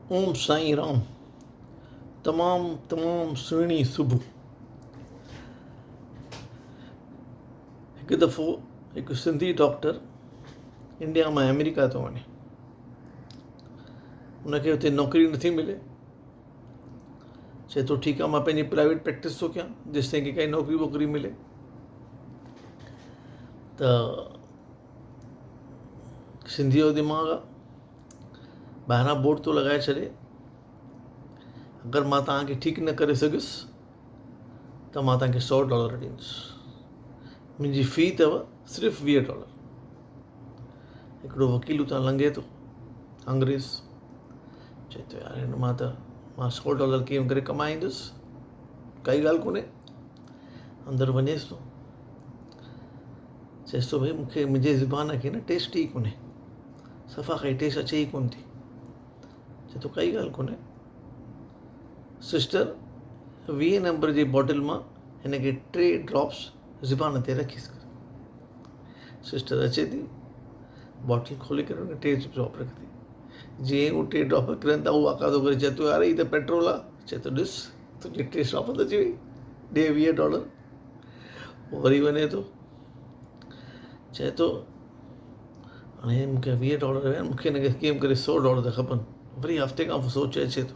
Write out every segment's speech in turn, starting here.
ओम साईं राम। तमामु तमामु सुहिणी सुबुह। हिकु दफ़ो हिकु सिंधी डॉक्टर इंडिया मां अमेरिका थो वञे। उनखे हुते नौकिरी नथी मिले। चए थो ठीकु आहे, मां पंहिंजी प्राइवेट प्रैक्टिस थो कयां जेसि ताईं की काई नौकिरी वोकिरी मिले। त सिंधीअ जो दिमाग़ु आहे, ॿाहिरां बोर्ड थो लॻाए छॾे, अगरि मां तव्हांखे ठीकु न करे सघियुसि त मां तव्हांखे $100 ॾींदुसि। मुंहिंजी फ़ी अथव सिर्फ़ु $20। हिकिड़ो वकील उतां लंघे थो, अंग्रेज़, चए थो यार हिन मां $100 कीअं करे कमाईंदुसि, काई ॻाल्हि कोन्हे। अंदरि वञेसि थो, चएसि थो भई मूंखे मुंहिंजे ज़ुबान खे न टेस्ट ई कोन्हे, सफ़ा काई टेस्ट अचे ई कोन थी। चए थो काई ॻाल्हि कोन्हे सिस्टर, 20 नंबर जी बॉटल मां हिन खे 3 ड्रॉप्स ज़ुबान ते रखीसि। सिस्टर अचे थी, बॉटल खोले करे हुन 3 ड्रॉप रखंदी। जीअं हू 3 ड्रॉप किरनि था, उहो आकादो करे चए थो यार हीअ त पेट्रोल आहे। चए थो ॾिस तुंहिंजी 3 ड्रॉप त अची वई, ॾे $20। वरी वञे थो, चए थो हाणे मूंखे $20 आहिनि, मूंखे हिनखे कीअं करे $100 त खपनि। वरी हफ़्ते खां पोइ सोचे अचे थो,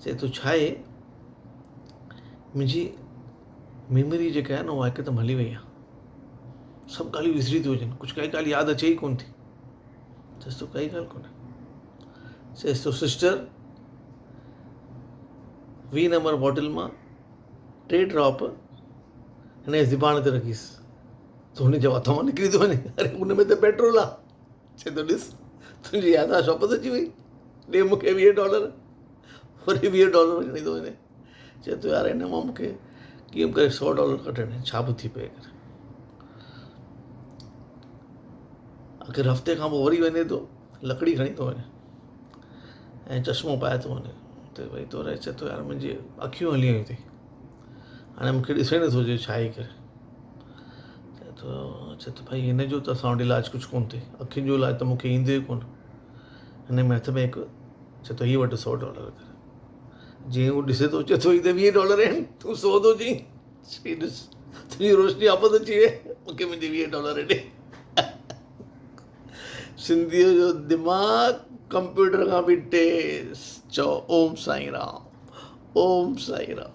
चए थो छा आहे, मुंहिंजी मेमरी जेका आहे न उहा हिकदमि हली वई आहे, सभु ॻाल्हियूं विसरी थियूं वञनि, कुझु काई ॻाल्हि यादि अचे ई कोन थी। चएसि थो काई ॻाल्हि कोन्हे। चएसि थो सिस्टर, 20 नंबर बॉटल मां 3 ड्रॉप हिन जे ज़ुबान ते रखीसि, त हुन जो हथ मां निकिरी थो वञे, अरे हुन में त पेट्रोल आहे। चए थो ॾिस तुंहिंजी यादि वापसि अची वई, ॾे मूंखे $20। वरी $20 वञणी थो वञे। चए थो यार हिन मां मूंखे कीअं करे $100 कढणु, छा बि थी पए करे। आख़िर हफ़्ते खां पोइ वरी वञे थो, लकड़ी खणी थो वञे ऐं चश्मो पाए थो वञे, हुते वेही थो रहे। चए थो यार मुंहिंजी अखियूं हली वियूं थी, हाणे मूंखे ॾिसण नथो अचे छा आहे करे। चए थो भाई हिन जो त असां वटि इलाजु कुझु कोन थिए, अखियुनि जो इलाजु त मूंखे ईंदो ई कोन। हिन में हथ में हिकु, चए थो हीअ वटि $100 करे। जीअं हू ॾिसे थो, चए थो हीअ त $20 आहिनि, तूं 100 थो चई। चई ॾिस तुंहिंजी रोशनी वापसि अची वई, मूंखे मुंहिंजे $20 ॾे। सिंधीअ जो दिमाग़ु कंप्यूटर खां बि तेज़। चओ ओम साईं राम, ओम साईं राम।